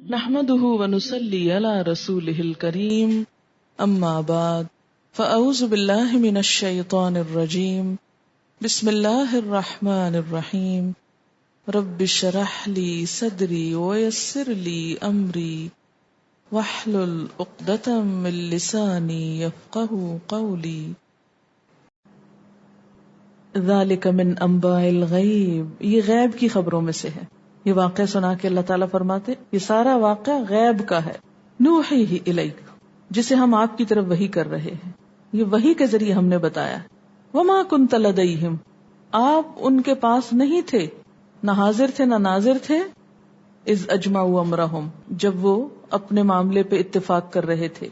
نحمده ونصلي على رسوله الكريم اما بعد فاعوذ بالله من الشيطان الرجيم بسم الله الرحمن الرحيم رب اشرح لي صدري ويسر لي امري واحلل عقدة من لساني يفقهوا قولي ذلك من انباء الغیب، یہ غیب کی خبروں میں سے ہے۔ یہ واقعہ سنا کے اللہ تعالیٰ فرماتے یہ سارا واقعہ غیب کا ہے، نوحیہ الیک، جسے ہم آپ کی طرف وحی کر رہے ہیں، یہ وحی کے ذریعے ہم نے بتایا۔ وما کنت لدیہم، آپ ان کے پاس نہیں تھے، نہ حاضر تھے نہ ناظر تھے، اذ اجمعوا امرہم، جب وہ اپنے معاملے پہ اتفاق کر رہے تھے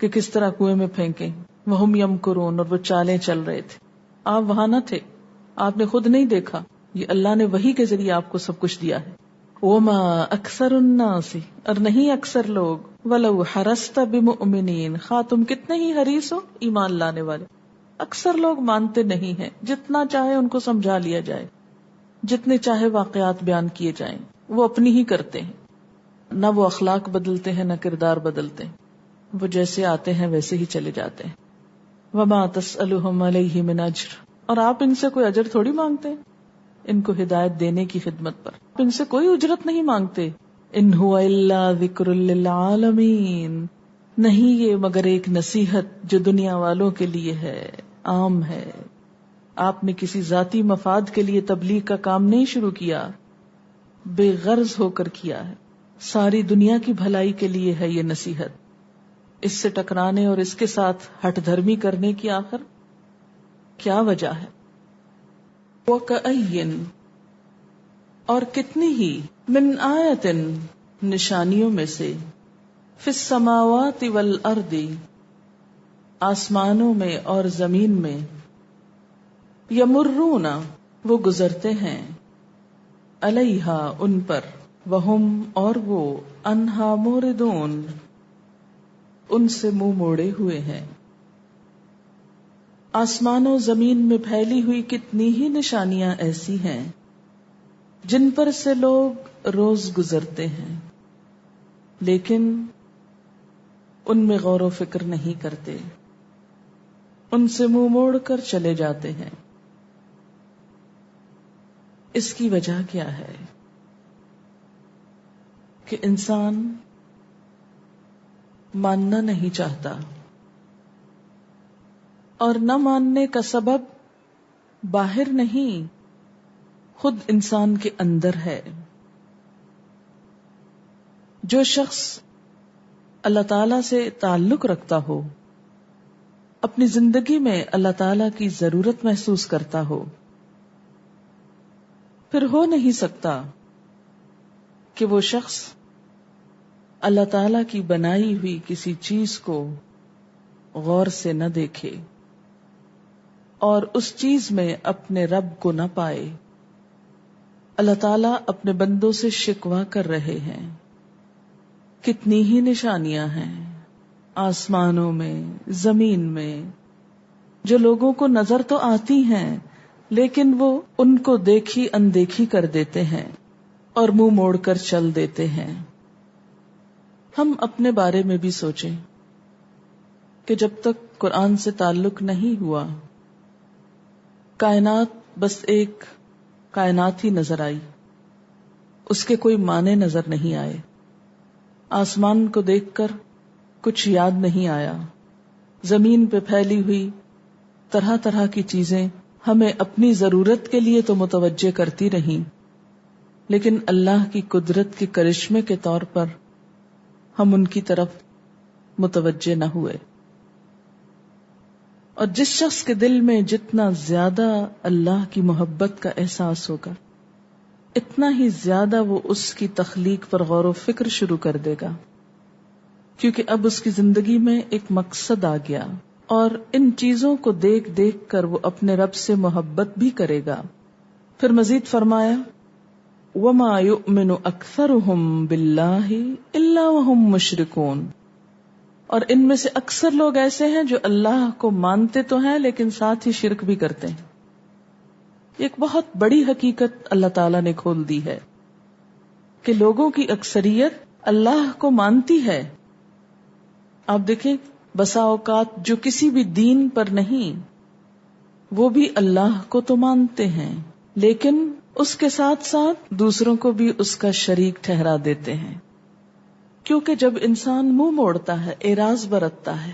کہ کس طرح کنویں میں پھینکیں، وہم یمکرون، اور وہ چالیں چل رہے تھے، آپ وہاں نہ تھے، آپ نے خود نہیں دیکھا، یہ اللہ نے وحی کے ذریعے آپ کو سب کچھ دیا ہے۔ وما اکثر الناس، اور نہیں اکثر لوگ، ولو حرصت بمؤمنین، خواہ تم کتنے ہی حریص ہو ایمان لانے والے، اکثر لوگ مانتے نہیں ہیں، جتنا چاہے ان کو سمجھا لیا جائے، جتنے چاہے واقعات بیان کیے جائیں، وہ اپنی ہی کرتے ہیں، نہ وہ اخلاق بدلتے ہیں نہ کردار بدلتے ہیں، وہ جیسے آتے ہیں ویسے ہی چلے جاتے ہیں۔ وما تسألهم علیہ من اجر، اور آپ ان سے کوئی اجر تھوڑی مانگتے ہیں ان کو ہدایت دینے کی خدمت پر، ان سے کوئی اجرت نہیں مانگتے۔ ان هو الا ذکر للعالمین، نہیں یہ مگر ایک نصیحت جو دنیا والوں کے لیے ہے، عام ہے۔ آپ نے کسی ذاتی مفاد کے لیے تبلیغ کا کام نہیں شروع کیا، بے غرض ہو کر کیا ہے، ساری دنیا کی بھلائی کے لیے ہے یہ نصیحت۔ اس سے ٹکرانے اور اس کے ساتھ ہٹ دھرمی کرنے کی آخر کیا وجہ ہے؟ وَكَأَيٍّ، اور کتنی ہی، من آیت، نشانیوں میں سے، فی السماوات والارض، آسمانوں میں اور زمین میں، یمرون، وہ گزرتے ہیں، علیہا، ان پر، وہم، اور وہ، عنہا موردون، ان سے منہ موڑے ہوئے ہیں۔ آسمان و زمین میں پھیلی ہوئی کتنی ہی نشانیاں ایسی ہیں جن پر سے لوگ روز گزرتے ہیں، لیکن ان میں غور و فکر نہیں کرتے، ان سے منہ موڑ کر چلے جاتے ہیں۔ اس کی وجہ کیا ہے؟ کہ انسان ماننا نہیں چاہتا، اور نہ ماننے کا سبب باہر نہیں، خود انسان کے اندر ہے۔ جو شخص اللہ تعالی سے تعلق رکھتا ہو، اپنی زندگی میں اللہ تعالی کی ضرورت محسوس کرتا ہو، پھر ہو نہیں سکتا کہ وہ شخص اللہ تعالی کی بنائی ہوئی کسی چیز کو غور سے نہ دیکھے اور اس چیز میں اپنے رب کو نہ پائے۔ اللہ تعالیٰ اپنے بندوں سے شکوہ کر رہے ہیں، کتنی ہی نشانیاں ہیں آسمانوں میں، زمین میں، جو لوگوں کو نظر تو آتی ہیں لیکن وہ ان کو دیکھی اندیکھی کر دیتے ہیں اور منہ موڑ کر چل دیتے ہیں۔ ہم اپنے بارے میں بھی سوچیں کہ جب تک قرآن سے تعلق نہیں ہوا، کائنات بس ایک کائنات ہی نظر آئی، اس کے کوئی معنی نظر نہیں آئے، آسمان کو دیکھ کر کچھ یاد نہیں آیا، زمین پہ پھیلی ہوئی طرح طرح کی چیزیں ہمیں اپنی ضرورت کے لیے تو متوجہ کرتی رہیں، لیکن اللہ کی قدرت کے کرشمے کے طور پر ہم ان کی طرف متوجہ نہ ہوئے۔ اور جس شخص کے دل میں جتنا زیادہ اللہ کی محبت کا احساس ہوگا، اتنا ہی زیادہ وہ اس کی تخلیق پر غور و فکر شروع کر دے گا، کیونکہ اب اس کی زندگی میں ایک مقصد آ گیا، اور ان چیزوں کو دیکھ دیکھ کر وہ اپنے رب سے محبت بھی کرے گا۔ پھر مزید فرمایا، وَمَا يُؤْمِنُ أَكْثَرُهُمْ بِاللَّهِ إِلَّا وَهُمْ مُشْرِكُونَ، اور ان میں سے اکثر لوگ ایسے ہیں جو اللہ کو مانتے تو ہیں لیکن ساتھ ہی شرک بھی کرتے ہیں۔ ایک بہت بڑی حقیقت اللہ تعالیٰ نے کھول دی ہے کہ لوگوں کی اکثریت اللہ کو مانتی ہے. آپ دیکھیں بسا اوقات جو کسی بھی دین پر نہیں وہ بھی اللہ کو تو مانتے ہیں لیکن اس کے ساتھ ساتھ دوسروں کو بھی اس کا شریک ٹھہرا دیتے ہیں. کیونکہ جب انسان منہ موڑتا ہے، اعراض برتتا ہے،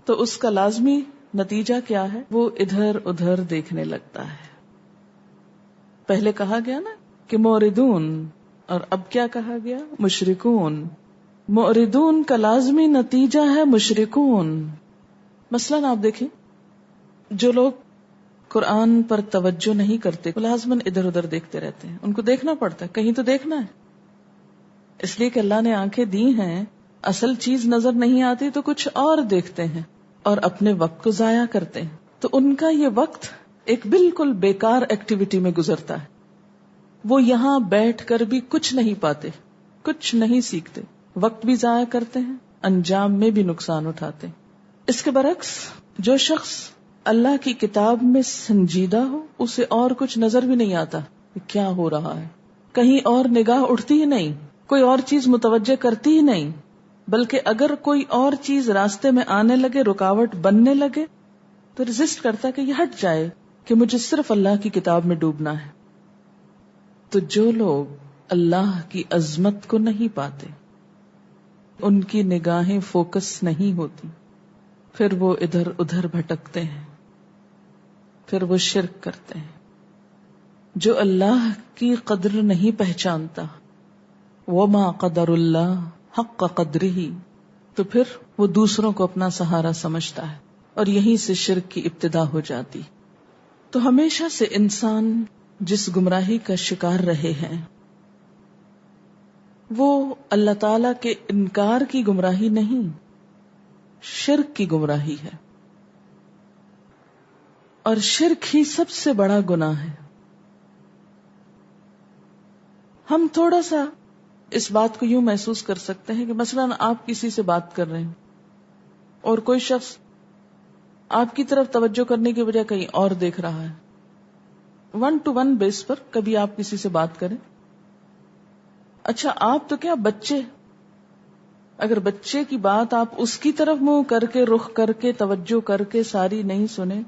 تو اس کا لازمی نتیجہ کیا ہے؟ وہ ادھر ادھر دیکھنے لگتا ہے. پہلے کہا گیا نا کہ موردون، اور اب کیا کہا گیا؟ مشرکون. موردون کا لازمی نتیجہ ہے مشرکون. مثلاً آپ دیکھیں جو لوگ قرآن پر توجہ نہیں کرتے وہ لازماً ادھر ادھر دیکھتے رہتے ہیں. ان کو دیکھنا پڑتا ہے، کہیں تو دیکھنا ہے، اس لیے کہ اللہ نے آنکھیں دی ہیں. اصل چیز نظر نہیں آتی تو کچھ اور دیکھتے ہیں اور اپنے وقت کو ضائع کرتے ہیں. تو ان کا یہ وقت ایک بالکل بیکار ایکٹیویٹی میں گزرتا ہے. وہ یہاں بیٹھ کر بھی کچھ نہیں پاتے، کچھ نہیں سیکھتے، وقت بھی ضائع کرتے ہیں، انجام میں بھی نقصان اٹھاتے ہیں. اس کے برعکس جو شخص اللہ کی کتاب میں سنجیدہ ہو اسے اور کچھ نظر بھی نہیں آتا کہ کیا ہو رہا ہے، کہیں اور نگاہ اٹھتی ہی نہیں، کوئی اور چیز متوجہ کرتی ہی نہیں، بلکہ اگر کوئی اور چیز راستے میں آنے لگے، رکاوٹ بننے لگے تو ریزسٹ کرتا کہ یہ ہٹ جائے، کہ مجھے صرف اللہ کی کتاب میں ڈوبنا ہے. تو جو لوگ اللہ کی عظمت کو نہیں پاتے، ان کی نگاہیں فوکس نہیں ہوتی، پھر وہ ادھر ادھر بھٹکتے ہیں، پھر وہ شرک کرتے ہیں. جو اللہ کی قدر نہیں پہچانتا، وما قدر اللہ حق قدرہ، تو پھر وہ دوسروں کو اپنا سہارا سمجھتا ہے اور یہیں سے شرک کی ابتدا ہو جاتی. تو ہمیشہ سے انسان جس گمراہی کا شکار رہے ہیں وہ اللہ تعالی کے انکار کی گمراہی نہیں، شرک کی گمراہی ہے. اور شرک ہی سب سے بڑا گناہ ہے. ہم تھوڑا سا اس بات کو یوں محسوس کر سکتے ہیں کہ مثلاً آپ کسی سے بات کر رہے ہیں اور کوئی شخص آپ کی طرف توجہ کرنے کی بجائے کہیں اور دیکھ رہا ہے. 1 to 1 بیس پر کبھی آپ کسی سے بات کریں. اچھا آپ تو کیا بچے، اگر بچے کی بات آپ اس کی طرف منہ کر کے رخ کر کے توجہ کر کے ساری نہیں سنے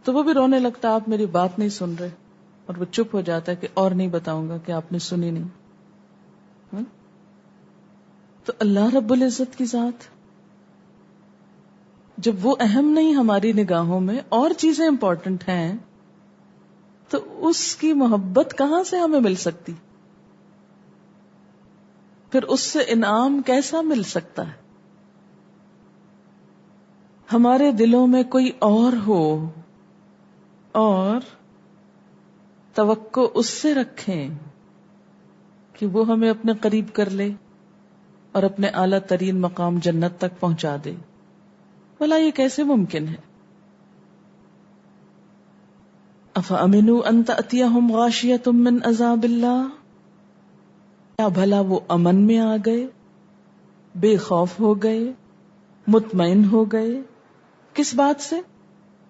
تو وہ بھی رونے لگتا آپ میری بات نہیں سن رہے، اور وہ چپ ہو جاتا ہے کہ اور نہیں بتاؤں گا کہ آپ نے سنی نہیں. تو اللہ رب العزت کی ذات جب وہ اہم نہیں ہماری نگاہوں میں، اور چیزیں امپورٹنٹ ہیں، تو اس کی محبت کہاں سے ہمیں مل سکتی؟ پھر اس سے انعام کیسا مل سکتا ہے؟ ہمارے دلوں میں کوئی اور ہو اور توقع اس سے رکھیں کہ وہ ہمیں اپنے قریب کر لے اور اپنے اعلیٰ ترین مقام جنت تک پہنچا دے. بھلا یہ کیسے ممکن ہے؟ افامنوا ان تأتیہم غاشیۃ من عذاب اللہ، کیا بھلا وہ امن میں آ گئے، بے خوف ہو گئے، مطمئن ہو گئے کس بات سے؟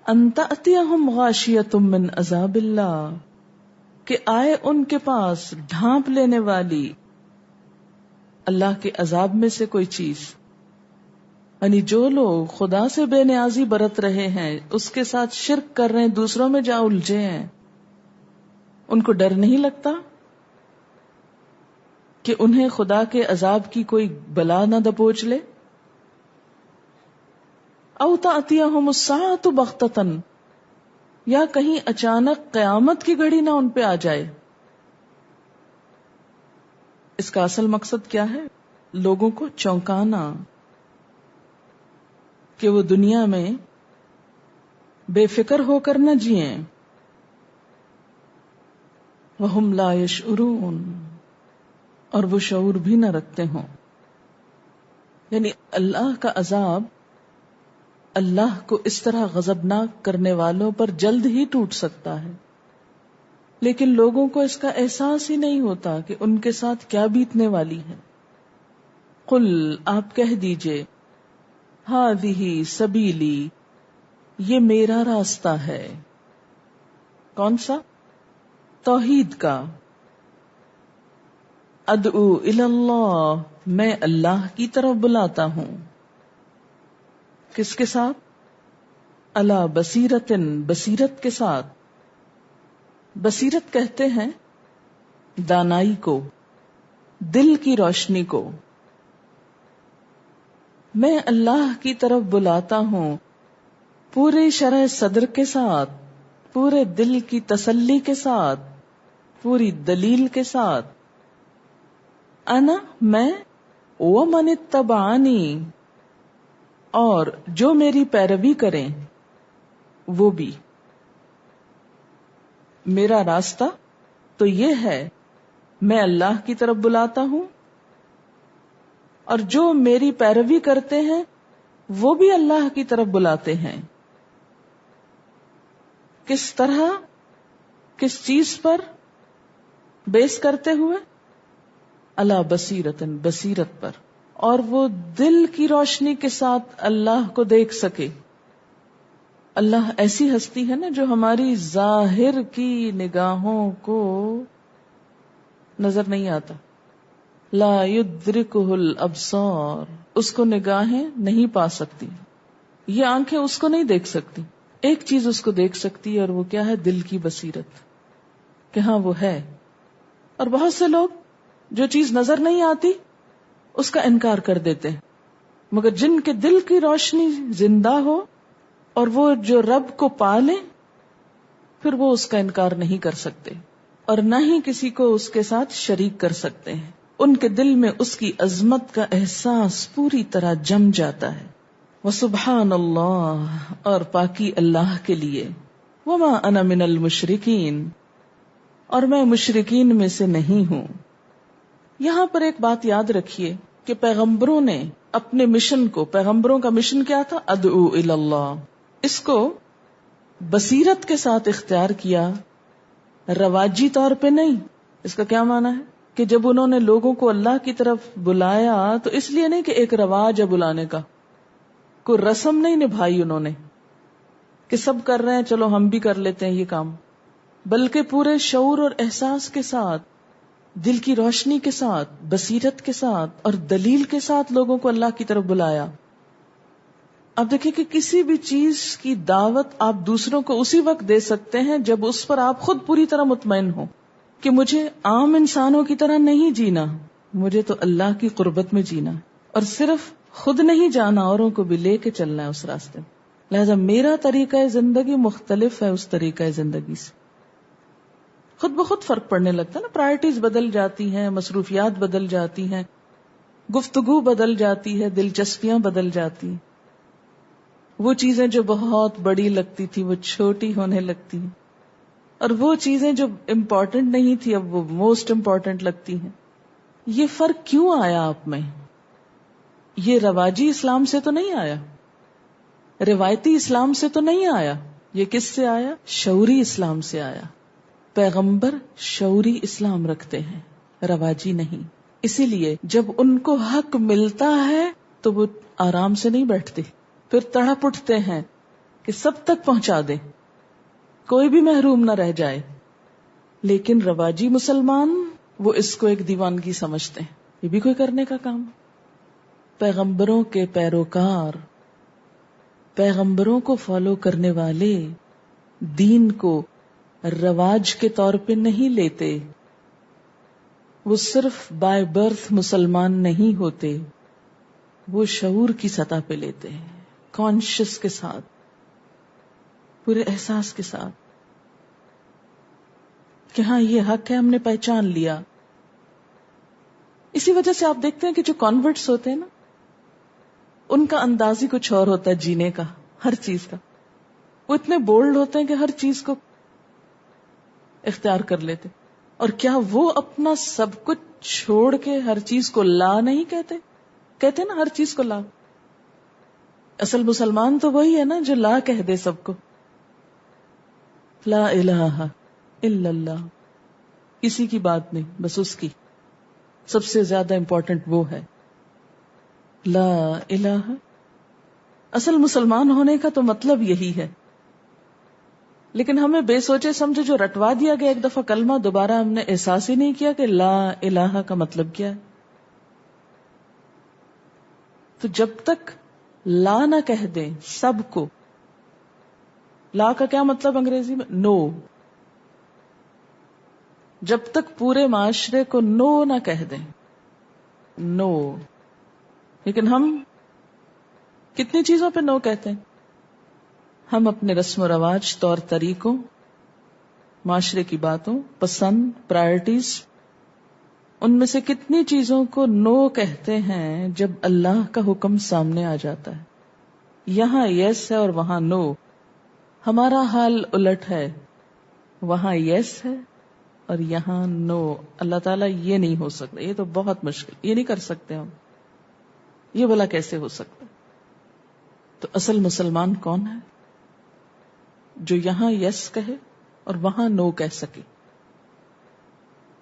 ان تأتیہم غاشیۃ من عذاب اللہ، کہ آئے ان کے پاس ڈھانپ لینے والی اللہ کے عذاب میں سے کوئی چیز. یعنی جو لوگ خدا سے بے نیازی برت رہے ہیں، اس کے ساتھ شرک کر رہے ہیں، دوسروں میں جا الجھے ہیں، ان کو ڈر نہیں لگتا کہ انہیں خدا کے عذاب کی کوئی بلا نہ دبوچ لے؟ او تأتیہم الساعۃ بغتۃ، یا کہیں اچانک قیامت کی گھڑی نہ ان پہ آ جائے. اس کا اصل مقصد کیا ہے؟ لوگوں کو چونکانا کہ وہ دنیا میں بے فکر ہو کر نہ جئیں. وَهُمْ لَا يَشْعُرُونَ، اور وہ شعور بھی نہ رکھتے ہوں. یعنی اللہ کا عذاب اللہ کو اس طرح غضبناک کرنے والوں پر جلد ہی ٹوٹ سکتا ہے، لیکن لوگوں کو اس کا احساس ہی نہیں ہوتا کہ ان کے ساتھ کیا بیتنے والی ہے. قل، آپ کہہ دیجئے، ہذہ سبیلی، یہ میرا راستہ ہے. کون سا؟ توحید کا. ادعو الی اللہ، میں اللہ کی طرف بلاتا ہوں. کس کے ساتھ؟ علی بصیرت، بصیرت کے ساتھ. بصیرت کہتے ہیں دانائی کو، دل کی روشنی کو. میں اللہ کی طرف بلاتا ہوں پورے شرح صدر کے ساتھ، پورے دل کی تسلی کے ساتھ، پوری دلیل کے ساتھ. انا، میں، ومن اتبعانی، اور جو میری پیروی کریں وہ بھی. میرا راستہ تو یہ ہے، میں اللہ کی طرف بلاتا ہوں، اور جو میری پیروی کرتے ہیں وہ بھی اللہ کی طرف بلاتے ہیں. کس طرح، کس چیز پر بیس کرتے ہوئے؟ علی بصیرت، بصیرت پر، اور وہ دل کی روشنی کے ساتھ اللہ کو دیکھ سکے. اللہ ایسی ہستی ہے نا جو ہماری ظاہر کی نگاہوں کو نظر نہیں آتا. لا یدرکہ الابصار، اس کو نگاہیں نہیں پا سکتی، یہ آنکھیں اس کو نہیں دیکھ سکتی. ایک چیز اس کو دیکھ سکتی ہے، اور وہ کیا ہے؟ دل کی بصیرت، کہ ہاں وہ ہے. اور بہت سے لوگ جو چیز نظر نہیں آتی اس کا انکار کر دیتے ہیں، مگر جن کے دل کی روشنی زندہ ہو اور وہ جو رب کو پالے، پھر وہ اس کا انکار نہیں کر سکتے، اور نہ ہی کسی کو اس کے ساتھ شریک کر سکتے ہیں. ان کے دل میں اس کی عظمت کا احساس پوری طرح جم جاتا ہے. وسبحان اللہ، اور پاکی اللہ کے لیے. وما انا من المشرکین، اور میں مشرکین میں سے نہیں ہوں. یہاں پر ایک بات یاد رکھیے کہ پیغمبروں نے اپنے مشن کو، پیغمبروں کا مشن کیا تھا؟ ادعو الی اللہ. اس کو بصیرت کے ساتھ اختیار کیا، رواجی طور پہ نہیں. اس کا کیا معنی ہے؟ کہ جب انہوں نے لوگوں کو اللہ کی طرف بلایا تو اس لیے نہیں کہ ایک رواج ہے بلانے کا، کوئی رسم نہیں نبھائی انہوں نے کہ سب کر رہے ہیں چلو ہم بھی کر لیتے ہیں یہ کام، بلکہ پورے شعور اور احساس کے ساتھ، دل کی روشنی کے ساتھ، بصیرت کے ساتھ اور دلیل کے ساتھ لوگوں کو اللہ کی طرف بلایا. اب دیکھیں کہ کسی بھی چیز کی دعوت آپ دوسروں کو اسی وقت دے سکتے ہیں جب اس پر آپ خود پوری طرح مطمئن ہوں کہ مجھے عام انسانوں کی طرح نہیں جینا، مجھے تو اللہ کی قربت میں جینا، اور صرف خود نہیں جانا، اوروں کو بھی لے کے چلنا ہے اس راستے میں. لہذا میرا طریقہ زندگی مختلف ہے اس طریقہ زندگی سے. خود بخود فرق پڑنے لگتا ہے نا، پرائرٹیز بدل جاتی ہیں، مصروفیات بدل جاتی ہیں، گفتگو بدل جاتی ہے، دلچسپیاں بدل جاتی ہیں. وہ چیزیں جو بہت بڑی لگتی تھی وہ چھوٹی ہونے لگتی ہیں، اور وہ چیزیں جو امپورٹنٹ نہیں تھی اب وہ موسٹ امپورٹنٹ لگتی ہیں. یہ فرق کیوں آیا آپ میں؟ یہ رواجی اسلام سے تو نہیں آیا، روایتی اسلام سے تو نہیں آیا، یہ کس سے آیا؟ شعوری اسلام سے آیا. پیغمبر شعوری اسلام رکھتے ہیں، رواجی نہیں. اسی لیے جب ان کو حق ملتا ہے تو وہ آرام سے نہیں بیٹھتے، پھر تڑپ اٹھتے ہیں کہ سب تک پہنچا دیں، کوئی بھی محروم نہ رہ جائے. لیکن رواجی مسلمان وہ اس کو ایک دیوانگی سمجھتے ہیں، یہ بھی کوئی کرنے کا کام. پیغمبروں کے پیروکار، پیغمبروں کو فالو کرنے والے دین کو رواج کے طور پہ نہیں لیتے. وہ صرف بائی برتھ مسلمان نہیں ہوتے، وہ شعور کی سطح پہ لیتے ہیں، کانشیس کے ساتھ، پورے احساس کے ساتھ کہ ہاں یہ حق ہے، ہم نے پہچان لیا. اسی وجہ سے آپ دیکھتے ہیں کہ جو کانورٹس ہوتے ہیں نا، ان کا انداز ہی کچھ اور ہوتا ہے جینے کا، ہر چیز کا. وہ اتنے بولڈ ہوتے ہیں کہ ہر چیز کو اختیار کر لیتے. اور کیا وہ اپنا سب کچھ چھوڑ کے ہر چیز کو لا نہیں کہتے نا ہر چیز کو لا. اصل مسلمان تو وہی ہے نا جو لا کہہ دے سب کو. لا الہ الا اللہ، کسی کی بات نہیں، بس اس کی سب سے زیادہ امپورٹنٹ وہ ہے. لا الہ، اصل مسلمان ہونے کا تو مطلب یہی ہے. لیکن ہمیں بے سوچے سمجھے جو رٹوا دیا گیا ایک دفعہ کلمہ، دوبارہ ہم نے احساس ہی نہیں کیا کہ لا الہ کا مطلب کیا ہے. تو جب تک لا نہ کہہ دیں سب کو، لا کا کیا مطلب انگریزی میں؟ نو. جب تک پورے معاشرے کو نو نہ کہہ دیں، نو. لیکن ہم کتنی چیزوں پہ نو کہتے ہیں. ہم اپنے رسم و رواج، طور طریقوں، معاشرے کی باتوں، پسند، پرائرٹیز، ان میں سے کتنی چیزوں کو نو کہتے ہیں جب اللہ کا حکم سامنے آ جاتا ہے. یہاں یس ہے اور وہاں نو. ہمارا حال الٹ ہے، وہاں یس ہے اور یہاں نو. اللہ تعالیٰ یہ نہیں ہو سکتا، یہ تو بہت مشکل، یہ نہیں کر سکتے ہم. یہ بھلا کیسے ہو سکتا؟ تو اصل مسلمان کون ہے؟ جو یہاں یس کہے اور وہاں نو کہہ سکے.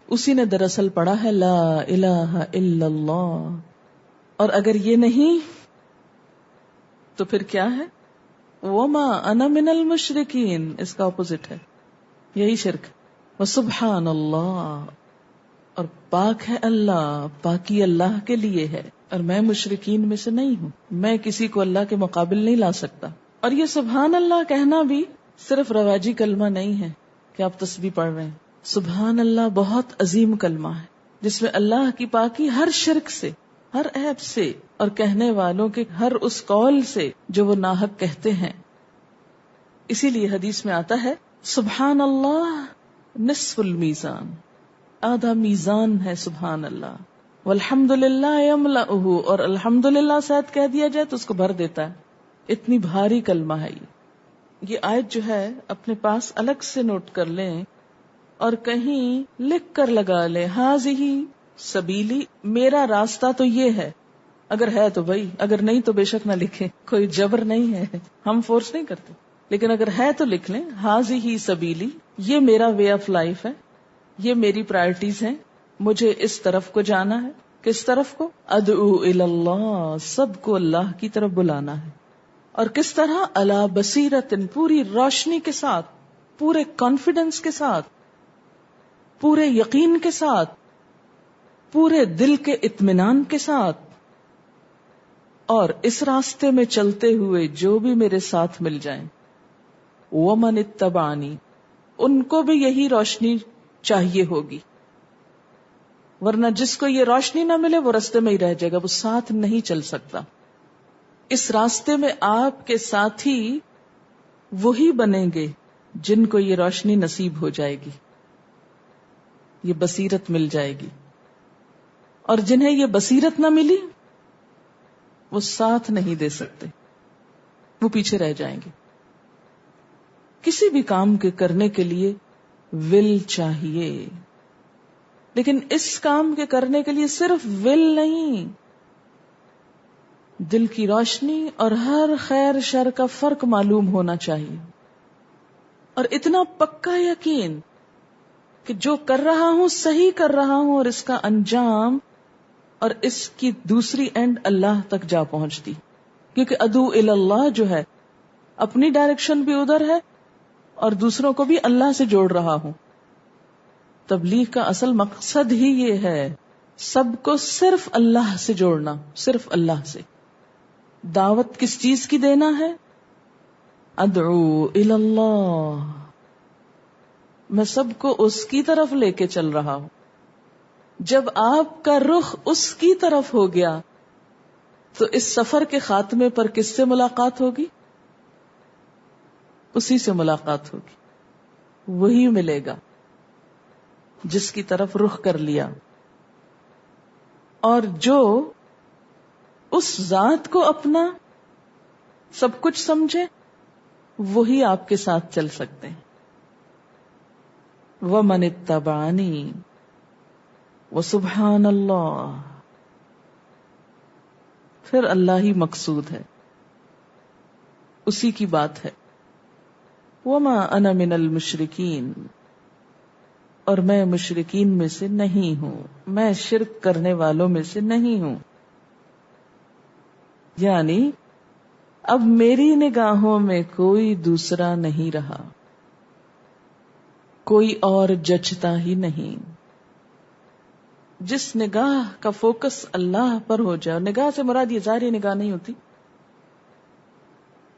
اسی نے دراصل پڑھا ہے لا الہ الا اللہ. اور اگر یہ نہیں تو پھر کیا ہے؟ وما انا من المشرکین، اس کا اپوزٹ ہے، یہی شرک. وسبحان اللہ، اور پاک ہے اللہ، پاکی اللہ کے لیے ہے، اور میں مشرکین میں سے نہیں ہوں. میں کسی کو اللہ کے مقابل نہیں لا سکتا. اور یہ سبحان اللہ کہنا بھی صرف رواجی کلمہ نہیں ہے کہ آپ تسبیح پڑھ رہے ہیں. سبحان اللہ بہت عظیم کلمہ ہے جس میں اللہ کی پاکی ہر شرک سے، ہر عیب سے، اور کہنے والوں کے ہر اس قول سے جو وہ ناحق کہتے ہیں. اسی لیے حدیث میں آتا ہے سبحان اللہ نصف المیزان، آدھا میزان ہے سبحان اللہ. والحمدللہ یملأہ، اور الحمدللہ شاید کہہ دیا جائے تو اس کو بھر دیتا ہے. اتنی بھاری کلمہ ہے یہ آیت جو ہے اپنے پاس الگ سے نوٹ کر لیں اور کہیں لکھ کر لگا لیں. ہاذہ سبیلی، میرا راستہ تو یہ ہے. اگر ہے تو بھائی، اگر نہیں تو بے شک نہ لکھیں، کوئی جبر نہیں ہے، ہم فورس نہیں کرتے. لیکن اگر ہے تو لکھ لیں ہاذہ سبیلی، یہ میرا وے آف لائف ہے، یہ میری پرائرٹیز ہیں، مجھے اس طرف کو جانا ہے. کس طرف کو؟ ادعو الی اللہ، سب کو اللہ کی طرف بلانا ہے. اور کس طرح؟ علی بصیرت، پوری روشنی کے ساتھ، پورے کانفیڈنس کے ساتھ، پورے یقین کے ساتھ، پورے دل کے اطمینان کے ساتھ. اور اس راستے میں چلتے ہوئے جو بھی میرے ساتھ مل جائیں، ومن اتبعنی، ان کو بھی یہی روشنی چاہیے ہوگی. ورنہ جس کو یہ روشنی نہ ملے وہ راستے میں ہی رہ جائے گا، وہ ساتھ نہیں چل سکتا. اس راستے میں آپ کے ساتھی وہی بنیں گے جن کو یہ روشنی نصیب ہو جائے گی، یہ بصیرت مل جائے گی. اور جنہیں یہ بصیرت نہ ملی وہ ساتھ نہیں دے سکتے، وہ پیچھے رہ جائیں گے. کسی بھی کام کے کرنے کے لیے ول چاہیے، لیکن اس کام کے کرنے کے لیے صرف ول نہیں، دل کی روشنی اور ہر خیر شر کا فرق معلوم ہونا چاہیے. اور اتنا پکا یقین کہ جو کر رہا ہوں صحیح کر رہا ہوں، اور اس کا انجام اور اس کی دوسری اینڈ اللہ تک جا پہنچتی. کیونکہ ادعو الی اللہ جو ہے اپنی ڈائریکشن بھی ادھر ہے اور دوسروں کو بھی اللہ سے جوڑ رہا ہوں. تبلیغ کا اصل مقصد ہی یہ ہے، سب کو صرف اللہ سے جوڑنا، صرف اللہ سے. دعوت کس چیز کی دینا ہے؟ ادعو الی اللہ، میں سب کو اس کی طرف لے کے چل رہا ہوں. جب آپ کا رخ اس کی طرف ہو گیا تو اس سفر کے خاتمے پر کس سے ملاقات ہوگی؟ اسی سے ملاقات ہوگی. وہی ملے گا جس کی طرف رخ کر لیا. اور جو اس ذات کو اپنا سب کچھ سمجھے وہی آپ کے ساتھ چل سکتے ہیں. وَمَنِ اتَّبَعَنِي وَسُبْحَانَ اللَّهِ، پھر اللہ ہی مقصود ہے، اسی کی بات ہے. وَمَا أَنَا مِنَ الْمُشْرِكِينَ، اور میں مشرکین میں سے نہیں ہوں، میں شرک کرنے والوں میں سے نہیں ہوں. یعنی اب میری نگاہوں میں کوئی دوسرا نہیں رہا. کوئی اور جچتا ہی نہیں. جس نگاہ کا فوکس اللہ پر ہو جائے، نگاہ سے مراد یہ ظاہری نگاہ نہیں ہوتی،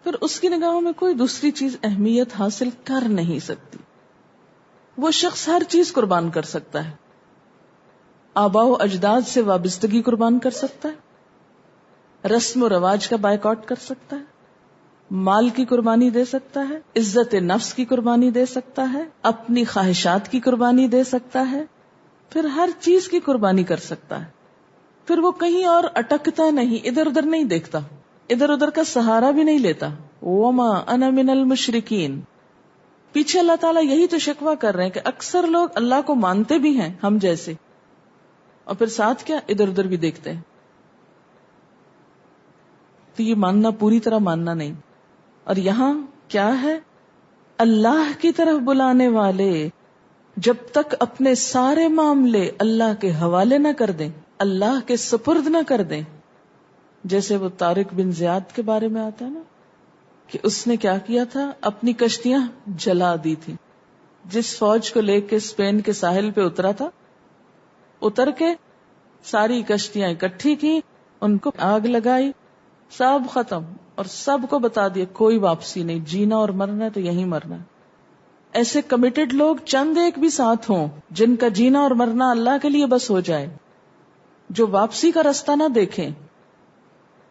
پھر اس کی نگاہوں میں کوئی دوسری چیز اہمیت حاصل کر نہیں سکتی. وہ شخص ہر چیز قربان کر سکتا ہے، آباء و اجداد سے وابستگی قربان کر سکتا ہے، رسم و رواج کا بائیکاٹ کر سکتا ہے، مال کی قربانی دے سکتا ہے، عزت نفس کی قربانی دے سکتا ہے، اپنی خواہشات کی قربانی دے سکتا ہے، پھر ہر چیز کی قربانی کر سکتا ہے. پھر وہ کہیں اور اٹکتا نہیں، ادھر ادھر نہیں دیکھتا، ادھر ادھر کا سہارا بھی نہیں لیتا. وما انا من المشرکین. پیچھے اللہ تعالیٰ یہی تو شکوہ کر رہے ہیں کہ اکثر لوگ اللہ کو مانتے بھی ہیں ہم جیسے، اور پھر ساتھ کیا ادھر ادھر بھی دیکھتے ہیں. تو یہ ماننا پوری طرح ماننا نہیں. اور یہاں کیا ہے، اللہ کی طرف بلانے والے جب تک اپنے سارے معاملے اللہ کے حوالے نہ کر دیں، اللہ کے سپرد نہ کر دیں. جیسے وہ طارق بن زیاد کے بارے میں آتا ہے نا کہ اس نے کیا کیا تھا، اپنی کشتیاں جلا دی تھی. جس فوج کو لے کے اسپین کے ساحل پہ اترا تھا، اتر کے ساری کشتیاں اکٹھی کی، ان کو آگ لگائی، سب ختم، اور سب کو بتا دیا کوئی واپسی نہیں، جینا اور مرنا ہے تو یہیں مرنا ہے. ایسے کمیٹڈ لوگ چند ایک بھی ساتھ ہوں جن کا جینا اور مرنا اللہ کے لیے بس ہو جائے، جو واپسی کا راستہ نہ دیکھیں،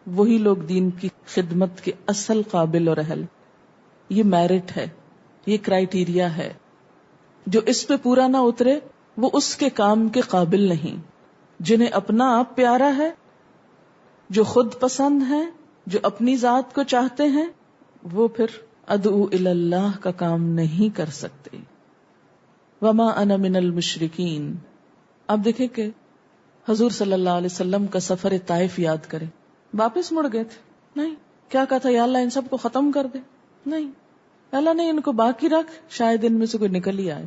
وہی لوگ دین کی خدمت کے اصل قابل اور اہل. یہ میرٹ ہے، یہ کرائیٹیریا ہے. جو اس پہ پورا نہ اترے وہ اس کے کام کے قابل نہیں. جنہیں اپنا آپ پیارا ہے، جو خود پسند ہیں، جو اپنی ذات کو چاہتے ہیں، وہ پھر ادعو الی اللہ کا کام نہیں کر سکتے. وما انا من المشرکین. اب دیکھیں کہ حضور صلی اللہ علیہ وسلم کا سفر طائف یاد کریں. واپس مڑ گئے تھے؟ نہیں. کیا کہا تھا، یا اللہ ان سب کو ختم کر دے؟ نہیں. اللہ نے ان کو باقی رکھ، شاید ان میں سے کوئی نکل ہی آئے.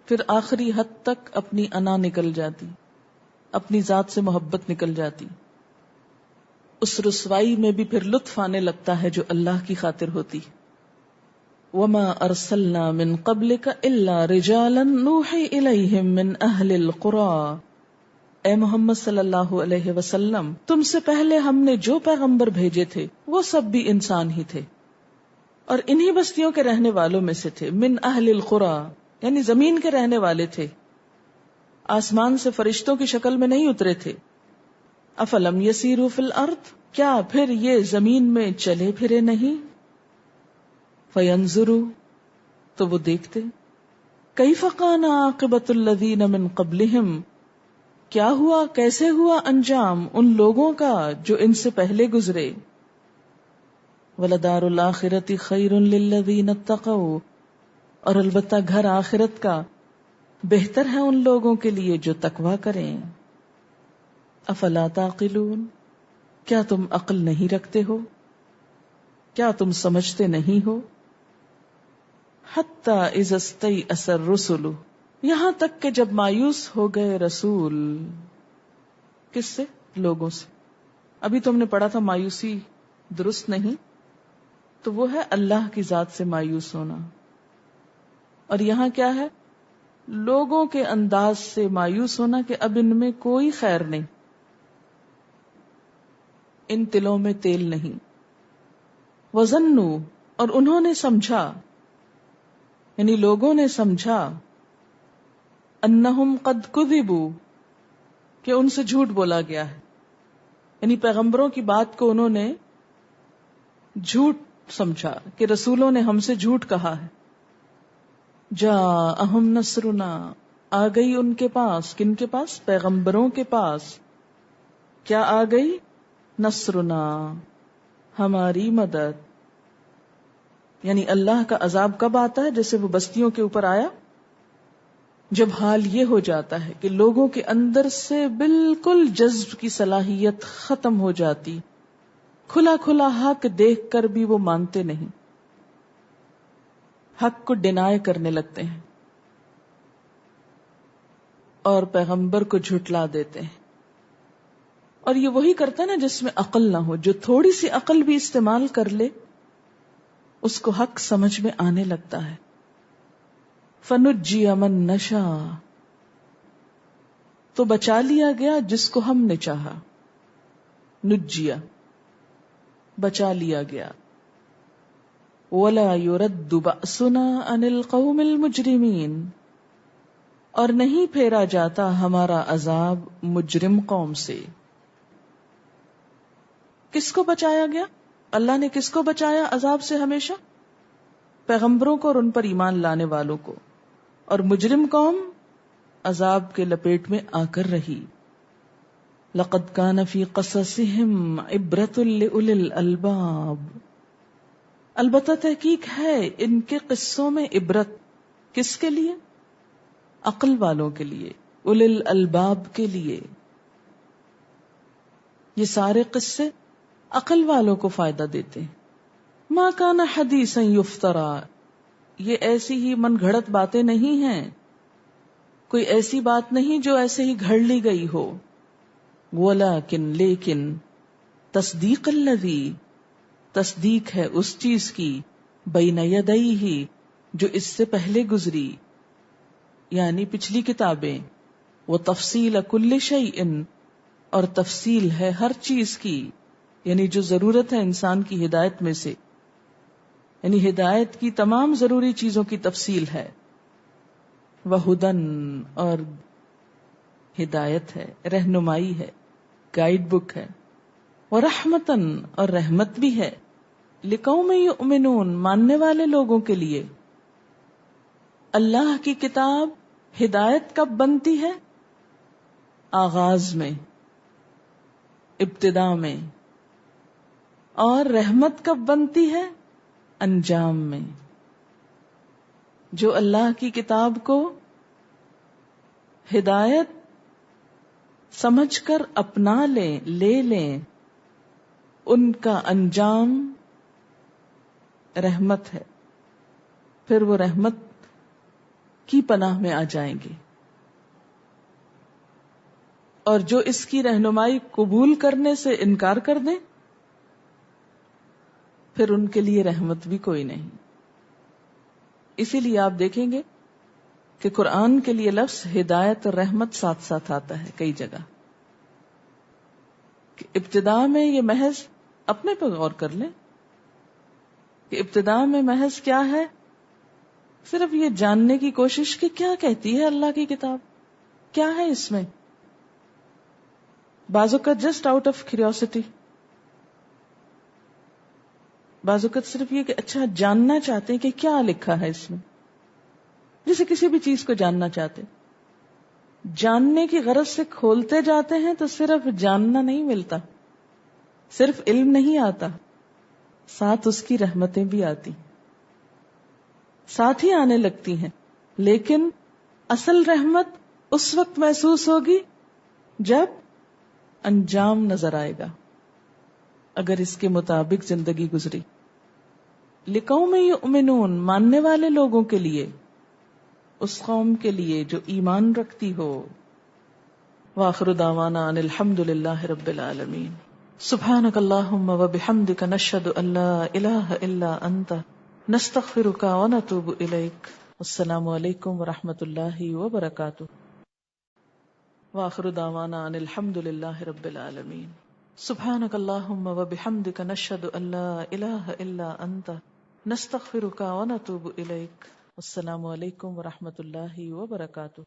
پھر آخری حد تک اپنی انا نکل جاتی، اپنی ذات سے محبت نکل جاتی. اس رسوائی میں بھی پھر لطف آنے لگتا ہے جو اللہ کی خاطر ہوتی. وما ارسلنا من قبلک الا رجالا نوحی الیہم من اہل القری. اے محمد صلی اللہ علیہ وسلم، تم سے پہلے ہم نے جو پیغمبر بھیجے تھے وہ سب بھی انسان ہی تھے، اور انہی بستیوں کے رہنے والوں میں سے تھے. من اہل القری یعنی زمین کے رہنے والے تھے، آسمان سے فرشتوں کی شکل میں نہیں اترے تھے. افلم یسیروا فی الارض، کیا پھر یہ زمین میں چلے پھرے نہیں؟ فینظروا، تو وہ دیکھتے. کیف کان عاقبۃ الذین من قبلہم، کیا ہوا، کیسے ہوا انجام ان لوگوں کا جو ان سے پہلے گزرے. وَلَدَارُ الْآخِرَةِ خَيْرٌ لِلَّذِينَ اتَّقَوْا، اور البتہ گھر آخرت کا بہتر ہے ان لوگوں کے لیے جو تقویٰ کریں. افلا تعقلون، کیا تم عقل نہیں رکھتے ہو، کیا تم سمجھتے نہیں ہو. حتی اذا استیأس الرسل، یہاں تک کہ جب مایوس ہو گئے رسول. کس سے؟ لوگوں سے. ابھی تم نے پڑھا تھا مایوسی درست نہیں، تو وہ ہے اللہ کی ذات سے مایوس ہونا. اور یہاں کیا ہے، لوگوں کے انداز سے مایوس ہونا کہ اب ان میں کوئی خیر نہیں، ان تلوں میں تیل نہیں. وظنوا، اور انہوں نے سمجھا، یعنی لوگوں نے سمجھا، انہم قد کذبوا، کہ ان سے جھوٹ بولا گیا ہے. یعنی پیغمبروں کی بات کو انہوں نے جھوٹ سمجھا کہ رسولوں نے ہم سے جھوٹ کہا ہے. جاءہم نصرنا، آ گئی ان کے پاس. کن کے پاس؟ پیغمبروں کے پاس. کیا آ گئی؟ نصرنا، ہماری مدد. یعنی اللہ کا عذاب کب آتا ہے؟ جیسے وہ بستیوں کے اوپر آیا، جب حال یہ ہو جاتا ہے کہ لوگوں کے اندر سے بالکل جذب کی صلاحیت ختم ہو جاتی، کھلا کھلا حق دیکھ کر بھی وہ مانتے نہیں، حق کو ڈینائی کرنے لگتے ہیں اور پیغمبر کو جھٹلا دیتے ہیں. اور یہ وہی کرتا ہے نا جس میں عقل نہ ہو. جو تھوڑی سی عقل بھی استعمال کر لے اس کو حق سمجھ میں آنے لگتا ہے. فنجی من نشاء، تو بچا لیا گیا جس کو ہم نے چاہا. نجیا بچا لیا گیا. ولا يرد بأسنا عن القوم المجرمین، اور نہیں پھیرا جاتا ہمارا عذاب مجرم قوم سے. کس کو بچایا گیا؟ اللہ نے کس کو بچایا عذاب سے ہمیشہ؟ پیغمبروں کو اور ان پر ایمان لانے والوں کو. اور مجرم قوم عذاب کے لپیٹ میں آ کر رہی. لقد كان في قصصهم عبرة لأولي الألباب، البتہ تحقیق ہے ان کے قصوں میں عبرت. کس کے لیے؟ عقل والوں کے لیے، اولی الالباب کے لیے. یہ سارے قصے عقل والوں کو فائدہ دیتے ہیں. ما کان حدیثا یفترا، یہ ایسی ہی من گھڑت باتیں نہیں ہیں، کوئی ایسی بات نہیں جو ایسے ہی گھڑ لی گئی ہو. ولیکن لیکن تصدیق الذی، تصدیق ہے اس چیز کی، بین یدیہ جو اس سے پہلے گزری، یعنی پچھلی کتابیں. وہ تفصیل کل شیء، اور تفصیل ہے ہر چیز کی، یعنی جو ضرورت ہے انسان کی ہدایت میں سے، یعنی ہدایت کی تمام ضروری چیزوں کی تفصیل ہے. وہدن، اور ہدایت ہے، رہنمائی ہے، گائیڈ بک ہے. ورحمتن، اور رحمت بھی ہے. لقوم یؤمنون، ماننے والے لوگوں کے لیے. اللہ کی کتاب ہدایت کب بنتی ہے؟ آغاز میں، ابتدا میں. اور رحمت کب بنتی ہے؟ انجام میں. جو اللہ کی کتاب کو ہدایت سمجھ کر اپنا لے لیں، ان کا انجام رحمت ہے. پھر وہ رحمت کی پناہ میں آ جائیں گے. اور جو اس کی رہنمائی قبول کرنے سے انکار کر دیں، پھر ان کے لیے رحمت بھی کوئی نہیں. اسی لیے آپ دیکھیں گے کہ قرآن کے لیے لفظ ہدایت اور رحمت ساتھ ساتھ آتا ہے کئی جگہ. کہ ابتدا میں یہ محض اپنے پہ غور کر لیں کہ ابتدا میں محض کیا ہے، صرف یہ جاننے کی کوشش کہ کیا کہتی ہے اللہ کی کتاب، کیا ہے اس میں. بعض اوقات جسٹ آؤٹ آف کیوریوسٹی، بعض اوقات صرف یہ کہ اچھا جاننا چاہتے ہیں کہ کیا لکھا ہے اس میں. جیسے کسی بھی چیز کو جاننا چاہتے، جاننے کی غرض سے کھولتے جاتے ہیں تو صرف جاننا نہیں ملتا، صرف علم نہیں آتا، ساتھ اس کی رحمتیں بھی آتی، ساتھ ہی آنے لگتی ہیں. لیکن اصل رحمت اس وقت محسوس ہوگی جب انجام نظر آئے گا، اگر اس کے مطابق زندگی گزری. لقوم یؤمنون، ماننے والے لوگوں کے لیے، اس قوم کے لیے جو ایمان رکھتی ہو. وآخر دعوانا ان الحمد للہ رب العالمین. سبحانک اللہم وبحمدک نشہد ان لا الہ الا انت نستغفرک ونتوب الیک. السلام علیکم ورحمۃ اللہ وبرکاتہ. وآخر دعوانا ان الحمد للہ رب العالمین. سبحانک اللہم وبحمدک نشہد ان لا الہ الا انت نستغفرک ونتوب الیک. السلام علیکم ورحمۃ اللہ وبرکاتہ.